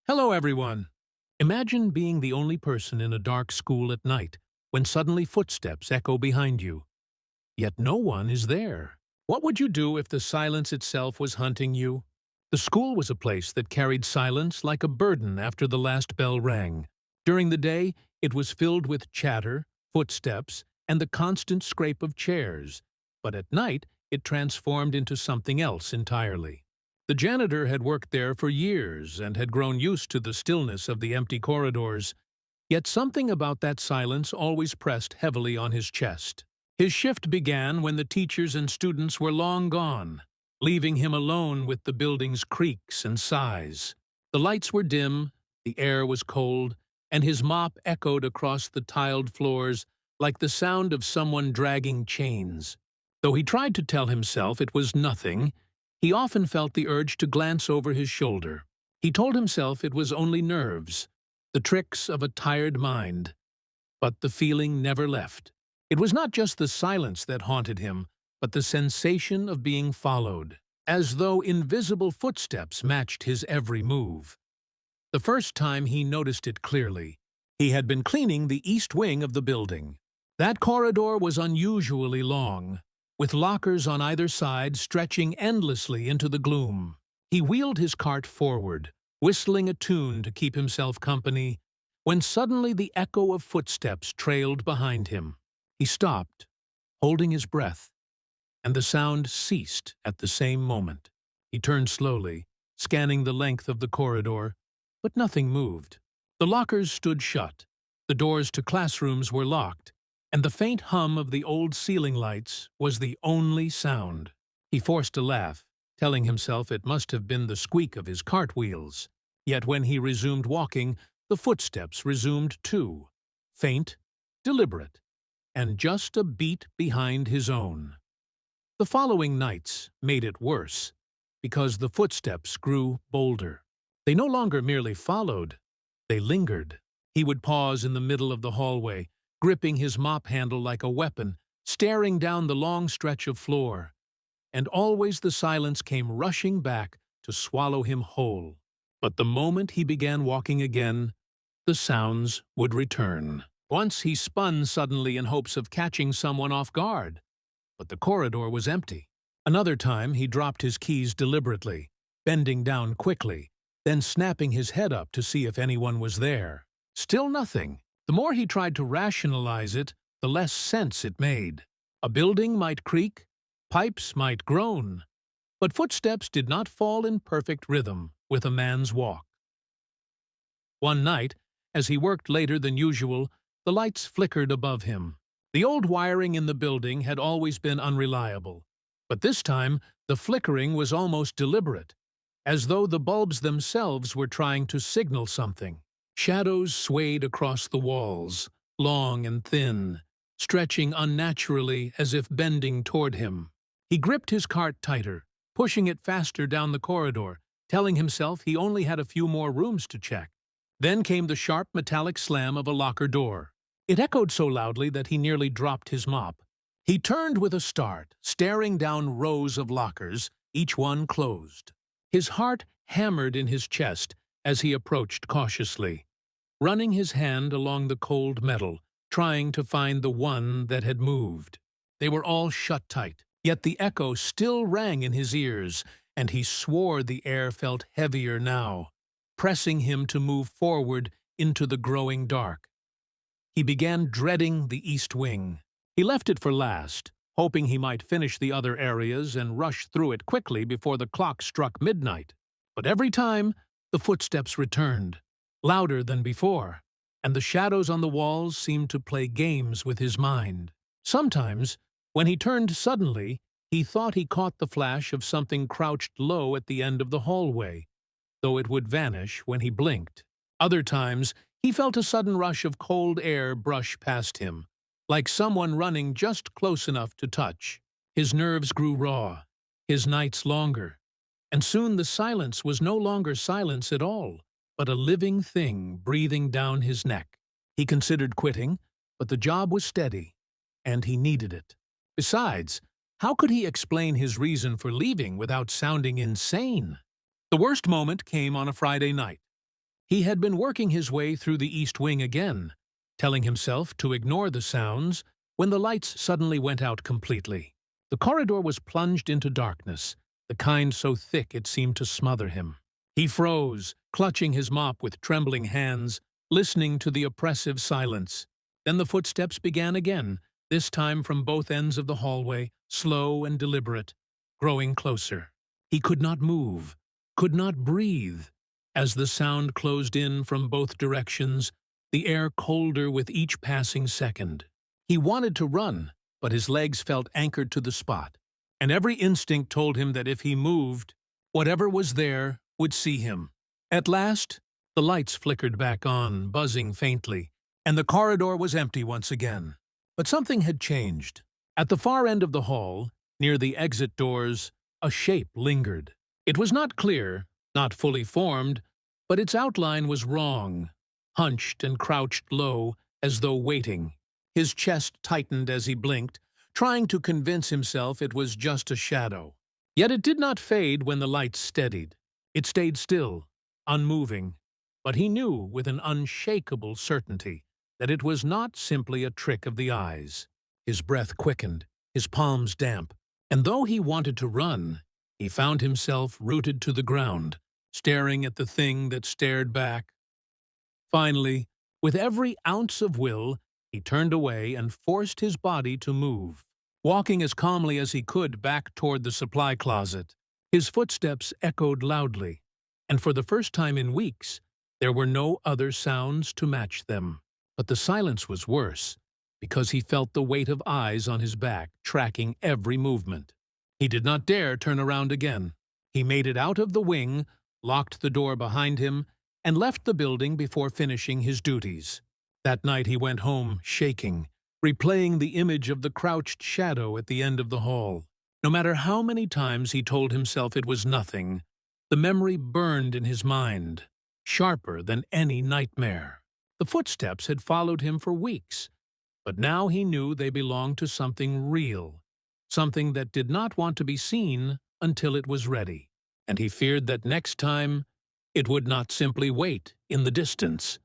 Hello, everyone. Imagine being the only person in a dark school at night when suddenly footsteps echo behind you, yet no one is there. What would you do if the silence itself was hunting you? The school was a place that carried silence like a burden after the last bell rang. During the day, it was filled with chatter, footsteps, and the constant scrape of chairs, but at night it transformed into something else entirely. The janitor had worked there for years and had grown used to the stillness of the empty corridors, yet something about that silence always pressed heavily on his chest. His shift began when the teachers and students were long gone, leaving him alone with the building's creaks and sighs. The lights were dim, the air was cold, and his mop echoed across the tiled floors like the sound of someone dragging chains. Though he tried to tell himself it was nothing, he often felt the urge to glance over his shoulder. He told himself it was only nerves, the tricks of a tired mind. But the feeling never left. It was not just the silence that haunted him, but the sensation of being followed, as though invisible footsteps matched his every move. The first time he noticed it clearly, he had been cleaning the east wing of the building. That corridor was unusually long, with lockers on either side stretching endlessly into the gloom. He wheeled his cart forward, whistling a tune to keep himself company, when suddenly the echo of footsteps trailed behind him. He stopped, holding his breath, and the sound ceased at the same moment. He turned slowly, scanning the length of the corridor, but nothing moved. The lockers stood shut, the doors to classrooms were locked, and the faint hum of the old ceiling lights was the only sound. He forced a laugh, telling himself it must have been the squeak of his cartwheels. Yet when he resumed walking, the footsteps resumed too, faint, deliberate, and just a beat behind his own. The following nights made it worse, because the footsteps grew bolder. They no longer merely followed, they lingered. He would pause in the middle of the hallway, gripping his mop handle like a weapon, staring down the long stretch of floor. And always the silence came rushing back to swallow him whole. But the moment he began walking again, the sounds would return. Once he spun suddenly in hopes of catching someone off guard, but the corridor was empty. Another time he dropped his keys deliberately, bending down quickly, then snapping his head up to see if anyone was there. Still nothing. The more he tried to rationalize it, the less sense it made. A building might creak, pipes might groan, but footsteps did not fall in perfect rhythm with a man's walk. One night, as he worked later than usual, the lights flickered above him. The old wiring in the building had always been unreliable, but this time the flickering was almost deliberate, as though the bulbs themselves were trying to signal something. Shadows swayed across the walls, long and thin, stretching unnaturally as if bending toward him. He gripped his cart tighter, pushing it faster down the corridor, telling himself he only had a few more rooms to check. Then came the sharp metallic slam of a locker door. It echoed so loudly that he nearly dropped his mop. He turned with a start, staring down rows of lockers, each one closed. His heart hammered in his chest as he approached cautiously, running his hand along the cold metal, trying to find the one that had moved. They were all shut tight, yet the echo still rang in his ears, and he swore the air felt heavier now, pressing him to move forward into the growing dark. He began dreading the east wing. He left it for last, hoping he might finish the other areas and rush through it quickly before the clock struck midnight. But every time, the footsteps returned, louder than before, and the shadows on the walls seemed to play games with his mind. Sometimes, when he turned suddenly, he thought he caught the flash of something crouched low at the end of the hallway, though it would vanish when he blinked. Other times, he felt a sudden rush of cold air brush past him, like someone running just close enough to touch. His nerves grew raw, his nights longer, and soon the silence was no longer silence at all, but a living thing breathing down his neck. He considered quitting, but the job was steady, and he needed it. Besides, how could he explain his reason for leaving without sounding insane? The worst moment came on a Friday night. He had been working his way through the east wing again, telling himself to ignore the sounds, when the lights suddenly went out completely. The corridor was plunged into darkness, the kind so thick it seemed to smother him. He froze, clutching his mop with trembling hands, listening to the oppressive silence. Then the footsteps began again, this time from both ends of the hallway, slow and deliberate, growing closer. He could not move, could not breathe. As the sound closed in from both directions, the air colder with each passing second. He wanted to run, but his legs felt anchored to the spot, and every instinct told him that if he moved, whatever was there would see him. At last, the lights flickered back on, buzzing faintly, and the corridor was empty once again. But something had changed. At the far end of the hall, near the exit doors, a shape lingered. It was not clear, not fully formed, but its outline was wrong, hunched and crouched low, as though waiting. His chest tightened as he blinked, trying to convince himself it was just a shadow. Yet it did not fade when the lights steadied. It stayed still, unmoving, but he knew with an unshakable certainty that it was not simply a trick of the eyes. His breath quickened, his palms damp, and though he wanted to run, he found himself rooted to the ground, staring at the thing that stared back. Finally, with every ounce of will, he turned away and forced his body to move. Walking as calmly as he could back toward the supply closet, his footsteps echoed loudly, and for the first time in weeks, there were no other sounds to match them. But the silence was worse, because he felt the weight of eyes on his back, tracking every movement. He did not dare turn around again. He made it out of the wing, locked the door behind him, and left the building before finishing his duties. That night he went home, shaking, replaying the image of the crouched shadow at the end of the hall. No matter how many times he told himself it was nothing, the memory burned in his mind, sharper than any nightmare. The footsteps had followed him for weeks, but now he knew they belonged to something real, something that did not want to be seen until it was ready. And he feared that next time, it would not simply wait in the distance,